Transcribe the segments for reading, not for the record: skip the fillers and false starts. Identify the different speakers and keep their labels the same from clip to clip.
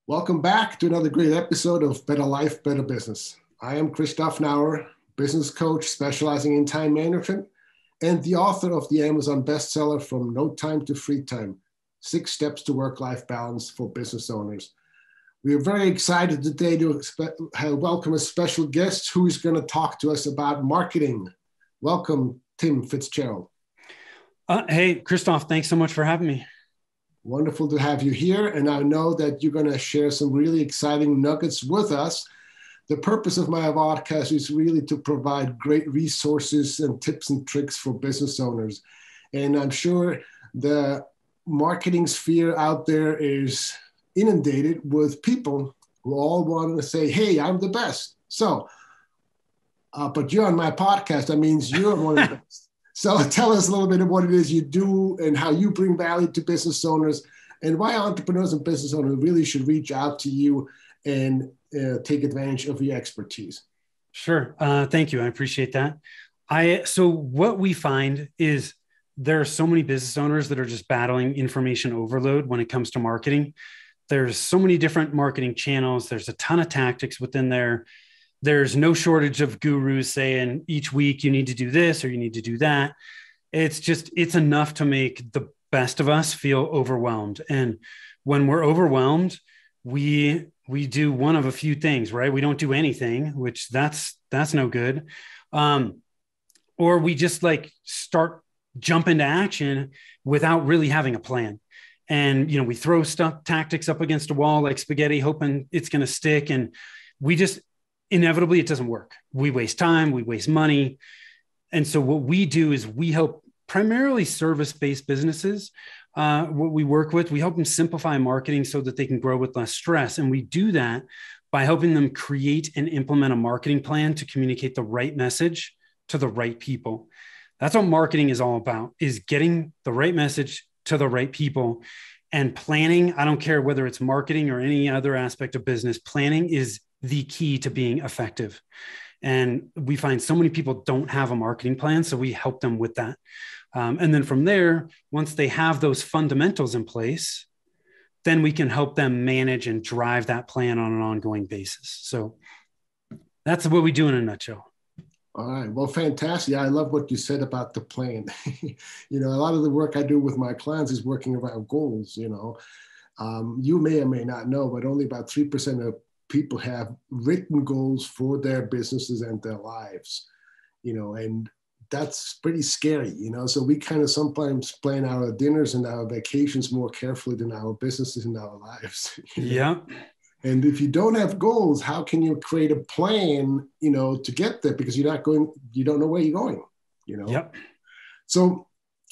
Speaker 1: Welcome back to another great episode of Better Life, Better Business. I am Christoph Nauer, business coach specializing in time management and the author of the Amazon bestseller From No Time to Free Time, 6 Steps to Work-Life Balance for Business Owners. We are very excited today to welcome a special guest who is going to talk to us about marketing. Welcome, Tim Fitzgerald.
Speaker 2: Hey, Christoph, thanks so much for having me.
Speaker 1: Wonderful to have you here. And I know that you're going to share some really exciting nuggets with us. The purpose of my podcast is really to provide great resources and tips and tricks for business owners. And I'm sure the marketing sphere out there is inundated with people who all want to say, hey, I'm the best. So, but you're on my podcast. That means you're one of the best. So tell us a little bit of what it is you do and how you bring value to business owners and why entrepreneurs and business owners really should reach out to you and take advantage of your expertise.
Speaker 2: Sure. Thank you. I appreciate that. So what we find is there are so many business owners that are just battling information overload when it comes to marketing. There's so many different marketing channels. There's a ton of tactics within there. There's no shortage of gurus saying each week you need to do this or you need to do that. It's enough to make the best of us feel overwhelmed. And when we're overwhelmed, we do one of a few things, right? We don't do anything, which that's no good. Or we just start jump into action without really having a plan. And, we throw tactics up against a wall like spaghetti, hoping it's going to stick. And inevitably, it doesn't work. We waste time, we waste money. And so what we do is we help primarily service-based businesses. What we work with, we help them simplify marketing so that they can grow with less stress. And we do that by helping them create and implement a marketing plan to communicate the right message to the right people. That's what marketing is all about, is getting the right message to the right people. And planning, I don't care whether it's marketing or any other aspect of business, planning is the key to being effective. And we find so many people don't have a marketing plan, so we help them with that. And then from there, once they have those fundamentals in place, then we can help them manage and drive that plan on an ongoing basis. So that's what we do in a nutshell.
Speaker 1: All right. Well, fantastic. I love what you said about the plan. A lot of the work I do with my clients is working around goals. You may or may not know, but only about 3% of people have written goals for their businesses and their lives, and that's pretty scary, so we kind of sometimes plan our dinners and our vacations more carefully than our businesses and our lives.
Speaker 2: Yeah.
Speaker 1: And if you don't have goals, how can you create a plan, to get there? Because you don't know where you're going,
Speaker 2: Yep.
Speaker 1: So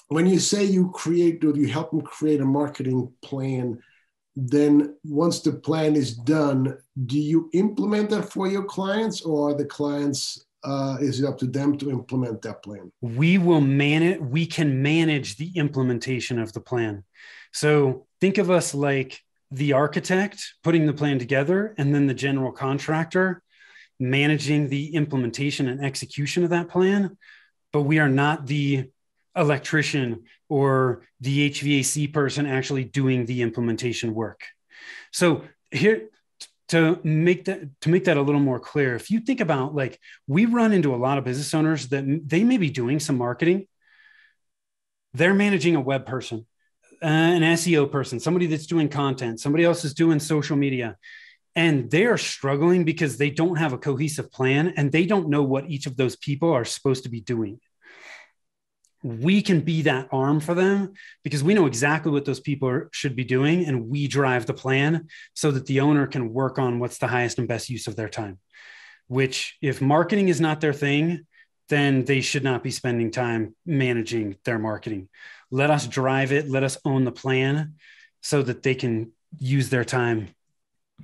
Speaker 1: when you say you create or you help them create a marketing plan, then once the plan is done, do you implement that for your clients, or are the clients, is it up to them to implement that plan?
Speaker 2: We can manage the implementation of the plan. So think of us like the architect putting the plan together, and then the general contractor managing the implementation and execution of that plan. But we are not the electrician or the HVAC person actually doing the implementation work. So here, to make that a little more clear, if you think about, we run into a lot of business owners that they may be doing some marketing. They're managing a web person, an SEO person, somebody that's doing content, somebody else is doing social media, and they are struggling because they don't have a cohesive plan and they don't know what each of those people are supposed to be doing. We can be that arm for them because we know exactly what those people should be doing, and we drive the plan so that the owner can work on what's the highest and best use of their time. Which, if marketing is not their thing, then they should not be spending time managing their marketing. Let us drive it. Let us own the plan so that they can use their time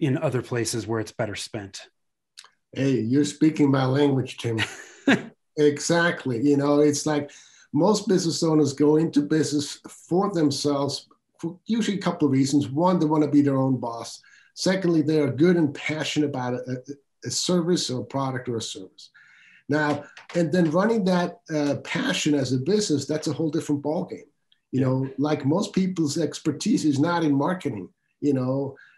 Speaker 2: in other places where it's better spent.
Speaker 1: Hey, you're speaking my language, Tim. Exactly. It's like, most business owners go into business for themselves for usually a couple of reasons. One, they want to be their own boss. Secondly, they are good and passionate about a service or a product or a service. Now, and then running that passion as a business, that's a whole different ballgame. Like most people's expertise is not in marketing.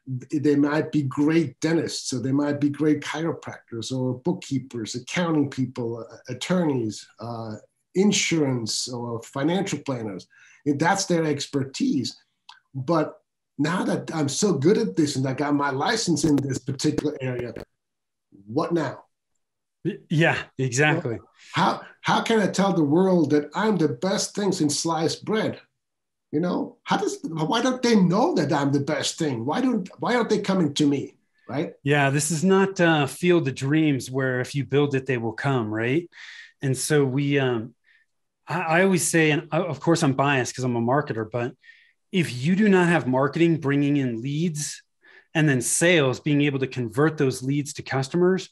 Speaker 1: They might be great dentists, or they might be great chiropractors, or bookkeepers, accounting people, attorneys, insurance, or financial planners. And that's their expertise. But now that I'm so good at this and I got my license in this particular area, what now?
Speaker 2: Yeah, exactly.
Speaker 1: How can I tell the world that I'm the best thing since sliced bread? Why don't they know that I'm the best thing? Why aren't they coming to me? Right?
Speaker 2: Yeah, this is not Field of Dreams where if you build it, they will come, right? And so I always say, and of course I'm biased because I'm a marketer, but if you do not have marketing bringing in leads and then sales being able to convert those leads to customers,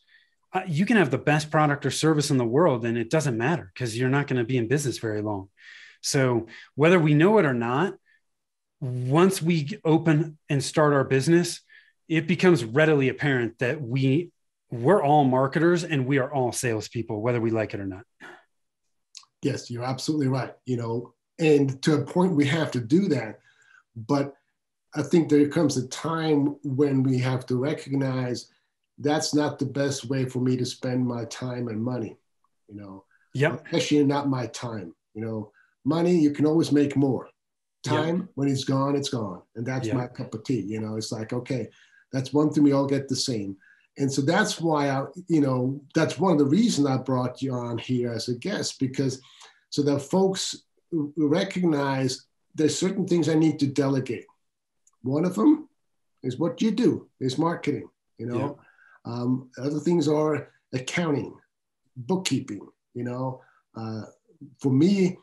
Speaker 2: you can have the best product or service in the world and it doesn't matter because you're not going to be in business very long. So whether we know it or not, once we open and start our business, it becomes readily apparent that we're all marketers and we are all salespeople, whether we like it or not.
Speaker 1: Yes, you're absolutely right. And to a point we have to do that. But I think there comes a time when we have to recognize that's not the best way for me to spend my time and money,
Speaker 2: Yep.
Speaker 1: Especially not my time. Money, you can always make more. Time, yep. When it's gone, it's gone. And that's my cup of tea. It's like, okay, that's one thing we all get the same. And so that's why that's one of the reasons I brought you on here as a guest, because so that folks recognize there's certain things I need to delegate. One of them is what you do, is marketing,
Speaker 2: Yeah.
Speaker 1: Other things are accounting, bookkeeping, for me,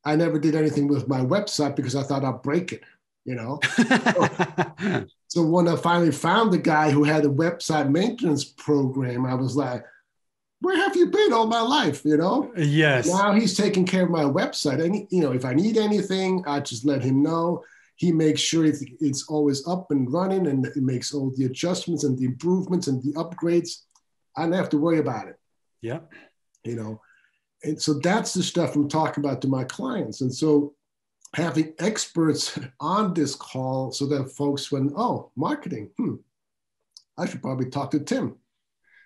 Speaker 1: I never did anything with my website because I thought I'd break it, So when I finally found the guy who had a website maintenance program, I was like, where have you been all my life,
Speaker 2: Yes.
Speaker 1: Now he's taking care of my website. And, if I need anything, I just let him know. He makes sure it's always up and running, and it makes all the adjustments and the improvements and the upgrades. I don't have to worry about it.
Speaker 2: Yeah.
Speaker 1: And so that's the stuff I'm talking about to my clients. And so having experts on this call so that folks marketing, I should probably talk to Tim,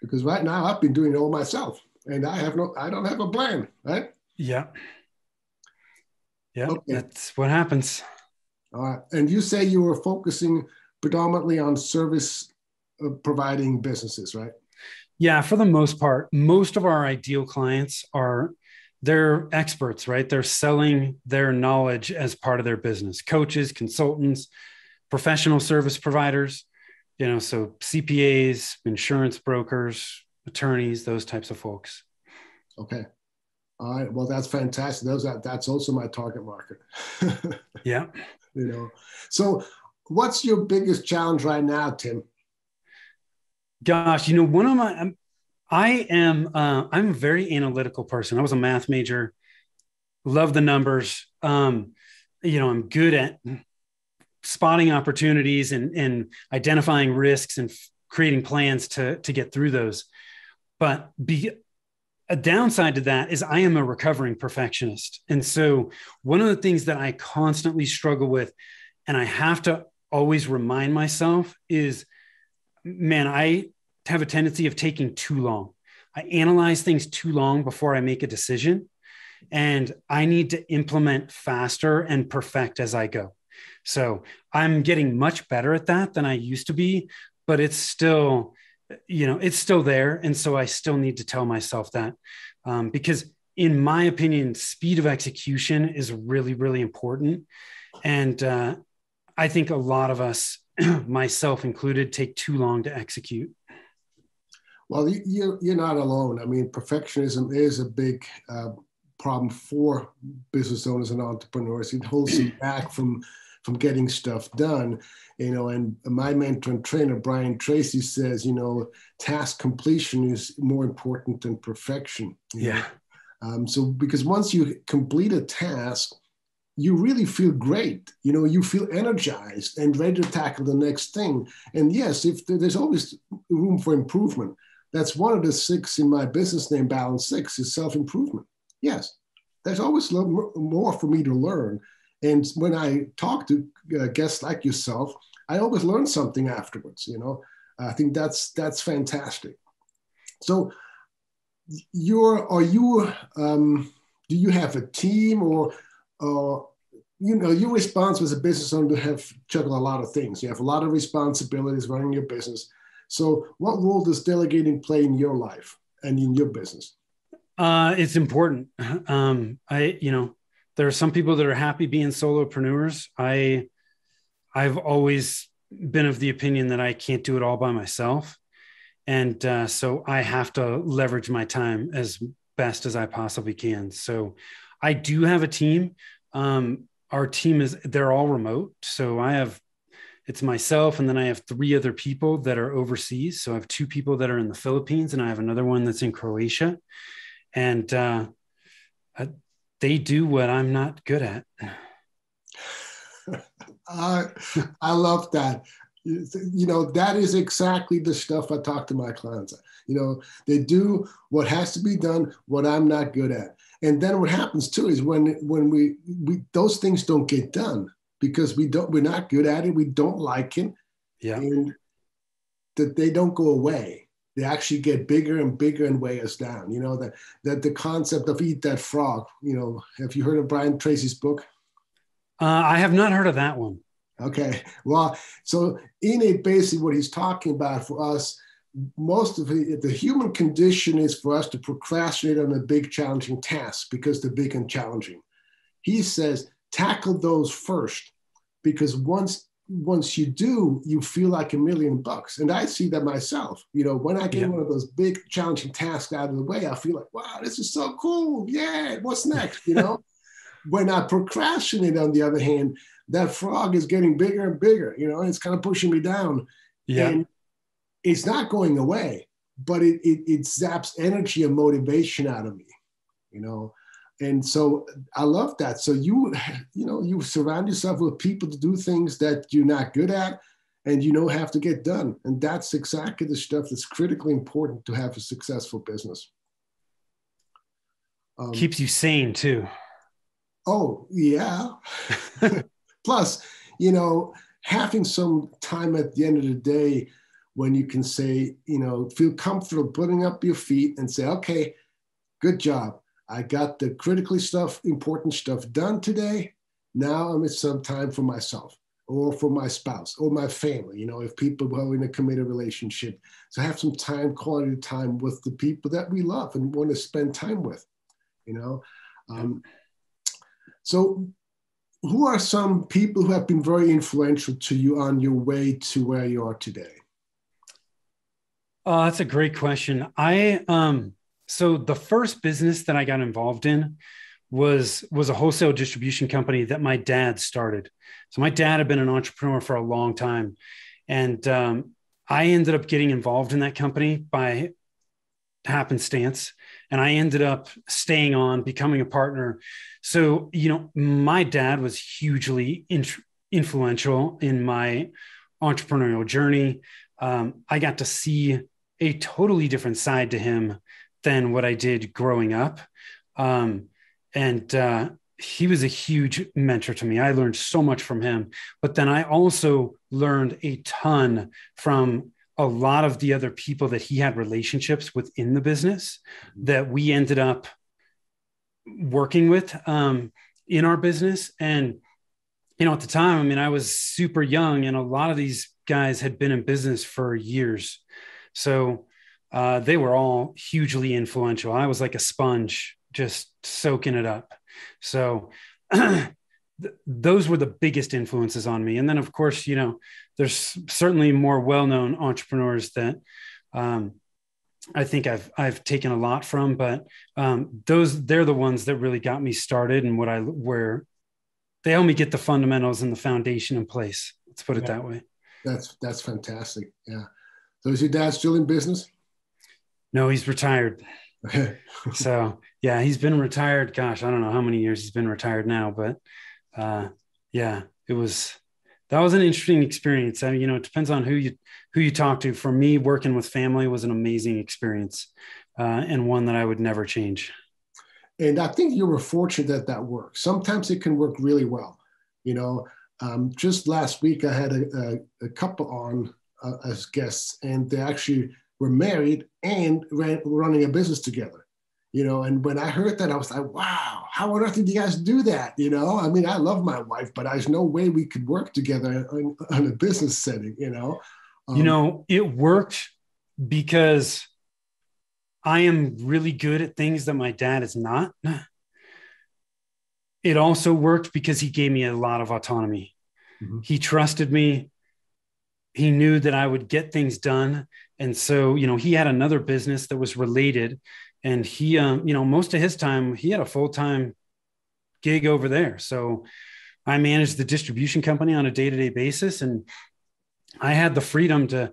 Speaker 1: because right now I've been doing it all myself and I don't have a plan, right?
Speaker 2: Yeah. Yeah.
Speaker 1: Okay.
Speaker 2: That's what happens.
Speaker 1: All right. And you say you were focusing predominantly on service providing businesses, right?
Speaker 2: Yeah, for the most part, most of our ideal clients they're experts, right? They're selling their knowledge as part of their business. Coaches, consultants, professional service providers, so CPAs, insurance brokers, attorneys, those types of folks.
Speaker 1: Okay. All right. Well, that's fantastic. That's also my target market.
Speaker 2: Yeah.
Speaker 1: So what's your biggest challenge right now, Tim?
Speaker 2: Gosh, I'm a very analytical person. I was a math major, love the numbers. I'm good at spotting opportunities and identifying risks and creating plans to get through those. But a downside to that is I am a recovering perfectionist. And so one of the things that I constantly struggle with, and I have to always remind myself is, man, I have a tendency of taking too long. I analyze things too long before I make a decision, and I need to implement faster and perfect as I go. So I'm getting much better at that than I used to be, but it's still there. And so I still need to tell myself that because in my opinion, speed of execution is really, really important. And I think a lot of us, myself included, take too long to execute.
Speaker 1: Well, you're not alone. I mean, perfectionism is a big problem for business owners and entrepreneurs. It holds them back from getting stuff done. And my mentor and trainer, Brian Tracy, says, task completion is more important than perfection.
Speaker 2: Yeah.
Speaker 1: So because once you complete a task, you really feel great. You feel energized and ready to tackle the next thing. And yes, if there's always room for improvement. That's one of the 6 in my business name, Balance 6, is self-improvement. Yes, there's always more for me to learn. And when I talk to guests like yourself, I always learn something afterwards. I think that's fantastic. So do you have a team, or your responsible as a business owner to have juggle a lot of things. You have a lot of responsibilities running your business. So what role does delegating play in your life and in your business?
Speaker 2: It's important. There are some people that are happy being solopreneurs. I've always been of the opinion that I can't do it all by myself. And so I have to leverage my time as best as I possibly can. So I do have a team. Our team they're all remote. So it's myself, and then I have 3 other people that are overseas. So I have 2 people that are in the Philippines, and I have another one that's in Croatia. And they do what I'm not good at.
Speaker 1: I love that. That is exactly the stuff I talk to my clients. They do what has to be done, what I'm not good at. And then what happens too is when we those things don't get done because we're not good at it, we don't like it, and that they don't go away. They actually get bigger and bigger and weigh us down. That the concept of eat that frog. Have you heard of Brian Tracy's book?
Speaker 2: I have not heard of that one.
Speaker 1: Okay. Well, so in it, basically what he's talking about for us, most of the human condition is for us to procrastinate on a big challenging task because they're big and challenging. He says, tackle those first, because once you do, you feel like $1,000,000. And I see that myself. When I get one of those big challenging tasks out of the way, I feel like, wow, this is so cool. Yeah. What's next? When I procrastinate, on the other hand, that frog is getting bigger and bigger, and it's kind of pushing me down.
Speaker 2: Yeah.
Speaker 1: And it's not going away, but it zaps energy and motivation out of me, And so I love that. So you surround yourself with people to do things that you're not good at and have to get done. And that's exactly the stuff that's critically important to have a successful business.
Speaker 2: Keeps you sane too.
Speaker 1: Oh, yeah. Plus, having some time at the end of the day when you can say, feel comfortable putting up your feet and say, okay, good job. I got the critically important stuff done today. Now I'm at some time for myself or for my spouse or my family, if people are in a committed relationship. So have some time, quality time with the people that we love and want to spend time with, So who are some people who have been very influential to you on your way to where you are today?
Speaker 2: That's a great question. So the first business that I got involved in was a wholesale distribution company that my dad started. So my dad had been an entrepreneur for a long time. And I ended up getting involved in that company by happenstance. And I ended up staying on, becoming a partner. So, my dad was hugely influential in my entrepreneurial journey. I got to see a totally different side to him than what I did growing up. He was a huge mentor to me. I learned so much from him, but then I also learned a ton from a lot of the other people that he had relationships within the business that we ended up working with in our business. And, at the time, I was super young and a lot of these guys had been in business for years. So they were all hugely influential. I was like a sponge, just soaking it up. So those were the biggest influences on me. And then, of course, there's certainly more well-known entrepreneurs that I think I've taken a lot from, but they're the ones that really got me started and where they helped me get the fundamentals and the foundation in place. Let's put it that way.
Speaker 1: That's fantastic. Yeah. So is your dad still in business? No,
Speaker 2: he's retired. So yeah, he's been retired. Gosh, I don't know how many years he's been retired now, but that was an interesting experience. It depends on who you talk to. For me, working with family was an amazing experience and one that I would never change.
Speaker 1: And I think you were fortunate that worked. Sometimes it can work really well. Just last week, I had a couple on as guests, and they actually were married and running a business together. And when I heard that, I was like, wow, how on earth did you guys do that? I mean, I love my wife, but there's no way we could work together on a business setting,
Speaker 2: It worked because I am really good at things that my dad is not. It also worked because he gave me a lot of autonomy. Mm-hmm. He trusted me. He knew that I would get things done. And so, he had another business that was related, and he, most of his time, he had a full-time gig over there. So I managed the distribution company on a day-to-day basis, and I had the freedom to,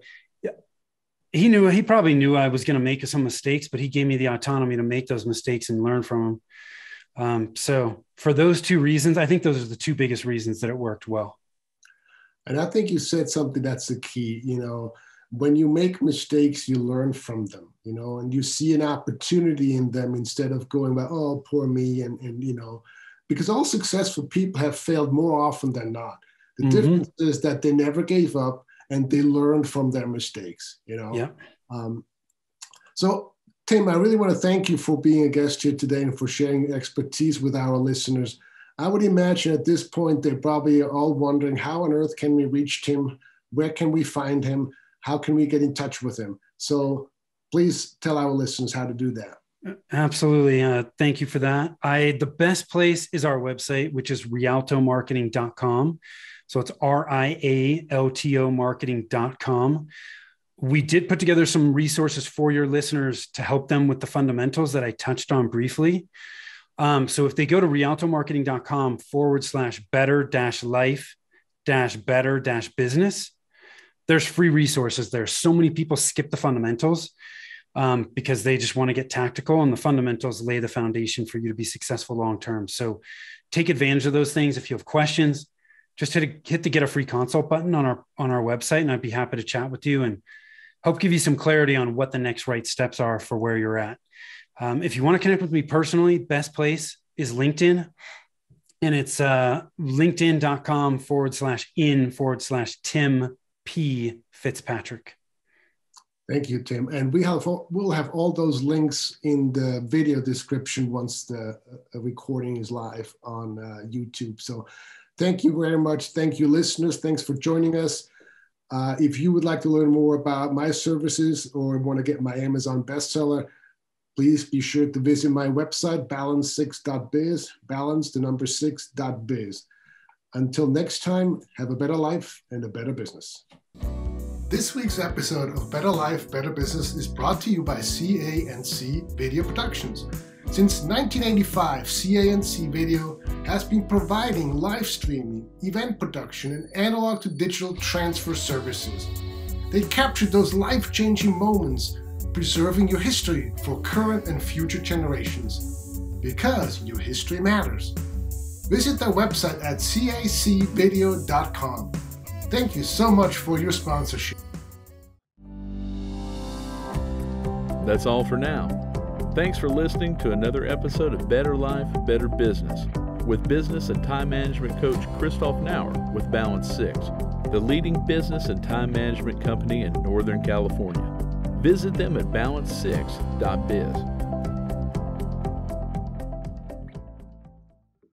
Speaker 2: he probably knew I was going to make some mistakes, but he gave me the autonomy to make those mistakes and learn from them. So for those two reasons, I think those are the two biggest reasons that it worked well.
Speaker 1: And I think you said something that's the key. When you make mistakes, you learn from them, and you see an opportunity in them instead of going by, oh, poor me. And because all successful people have failed more often than not. The difference is that they never gave up and they learned from their mistakes,
Speaker 2: Yeah.
Speaker 1: So Tim, I really want to thank you for being a guest here today and for sharing expertise with our listeners. I would imagine at this point, they're probably all wondering, how on earth can we reach Tim? Where can we find him? How can we get in touch with him? So please tell our listeners how to do that.
Speaker 2: Absolutely. Thank you for that. The best place is our website, which is rialtomarketing.com. So it's RIALTO marketing.com. We did put together some resources for your listeners to help them with the fundamentals that I touched on briefly. So if they go to rialtomarketing.com/better-life-better-business, there's free resources there. So many people skip the fundamentals because they just want to get tactical, and the fundamentals lay the foundation for you to be successful long-term. So take advantage of those things. If you have questions, just hit the get a free consult button on our website, and I'd be happy to chat with you and help give you some clarity on what the next right steps are for where you're at. If you want to connect with me personally, best place is LinkedIn, and it's linkedin.com/in/Tim P. Fitzpatrick.
Speaker 1: Thank you, Tim. And we'll have all those links in the video description once the recording is live on YouTube. So thank you very much. Thank you, listeners. Thanks for joining us. If you would like to learn more about my services or want to get my Amazon bestseller, please be sure to visit my website, balance6.biz, balance6.biz. Until next time, have a better life and a better business. This week's episode of Better Life, Better Business is brought to you by CA&C Video Productions. Since 1985, CA&C Video has been providing live streaming, event production, and analog to digital transfer services. They captured those life-changing moments, preserving your history for current and future generations. Because your history matters. Visit their website at cacvideo.com. Thank you so much for your sponsorship.
Speaker 3: That's all for now. Thanks for listening to another episode of Better Life, Better Business with business and time management coach Christoph Nauer with Balance 6, the leading business and time management company in Northern California. Visit them at balance6.biz.